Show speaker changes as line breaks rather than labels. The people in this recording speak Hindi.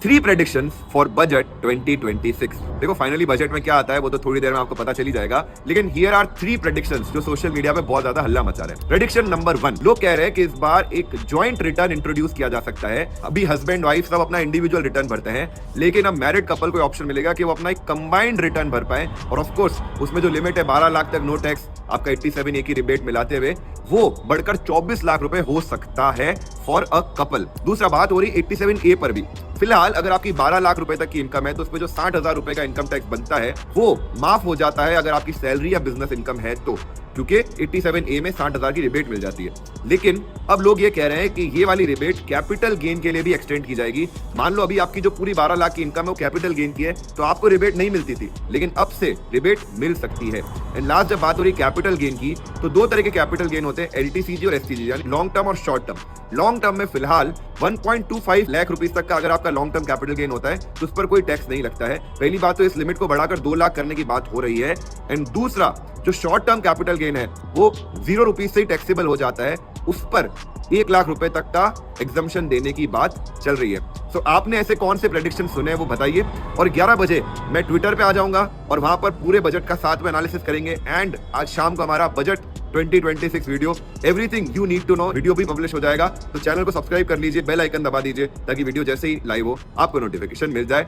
3 प्रेडिक्शंस फॉर बजट 2026। देखो फाइनली बजट में क्या आता है वो तो थोड़ी देर में आपको पता चली जाएगा, लेकिन हियर आर 3 प्रेडिक्शंस जो सोशल मीडिया पे बहुत ज्यादा हल्ला मचा रहे हैं। प्रेडिक्शन नंबर 1, लोग कह रहे हैं कि इस बार एक जॉइंट रिटर्न इंट्रोड्यूस किया जा सकता है। अभी हस्बैंड वाइफ सब अपना इंडिविजुअल रिटर्न भरते हैं, लेकिन अब मैरिड कपल को ऑप्शन मिलेगा कि वो अपना एक कंबाइंड रिटर्न भर पाए, और ऑफकोर्स उसमें जो लिमिट है 12 लाख तक नो टैक्स, आपका 87A की रिबेट मिलाते हुए वो बढ़कर 24 लाख रुपए हो सकता है फॉर अ कपल। दूसरा बात हो रही 87A पर भी। फिलहाल अगर आपकी 12 लाख रुपए तक की इनकम है तो उसमें जो 60,000 रुपए का इनकम टैक्स बनता है वो माफ हो जाता है अगर आपकी सैलरी या बिजनेस इनकम है तो, क्योंकि 87A में 60,000 की रिबेट मिल जाती है। लेकिन अब लोग ये कह रहे हैं कि ये वाली रिबेट कैपिटल गेन के लिए भी एक्सटेंड की जाएगी। मान लो अभी आपकी जो पूरी 12 लाख की इनकम है वो कैपिटल गेन की है तो आपको रिबेट नहीं मिलती थी, लेकिन अब से रिबेट मिल सकती है। एंड लास्ट जब बात हो रही कैपिटल गेन की तो दो तरह के कैपिटल गेन होते हैं, LTCG और STG, यानी लॉन्ग टर्म और शॉर्ट टर्म। लॉन्ग टर्म में फिलहाल 1.25 लाख रुपीस तक का अगर आपका लॉन्ग टर्म कैपिटल गेन होता है तो उस पर कोई टैक्स नहीं लगता है। पहली बात तो इस लिमिट को बढ़ाकर 2 लाख करने की बात हो रही है। एंड दूसरा जो शॉर्ट टर्म कैपिटल गेन है वो 0 रुपीज से ही टैक्सेबल हो जाता है, उस पर 1 लाख रुपए तक का एग्जम्पशन देने की बात चल रही है। तो आपने ऐसे कौन से प्रेडिक्शन सुने हैं वो बताइए, और 11 बजे मैं ट्विटर पे आ जाऊंगा और वहां पर पूरे बजट का साथ में एनालिसिस करेंगे। एंड आज शाम को हमारा budget 2026 video everything you need to know video भी पब्लिश हो जाएगा। तो चैनल को सब्सक्राइब कर लीजिए, बेल आइकन दबा दीजिए ताकि वीडियो जैसे ही लाइव हो आपको नोटिफिकेशन मिल जाए।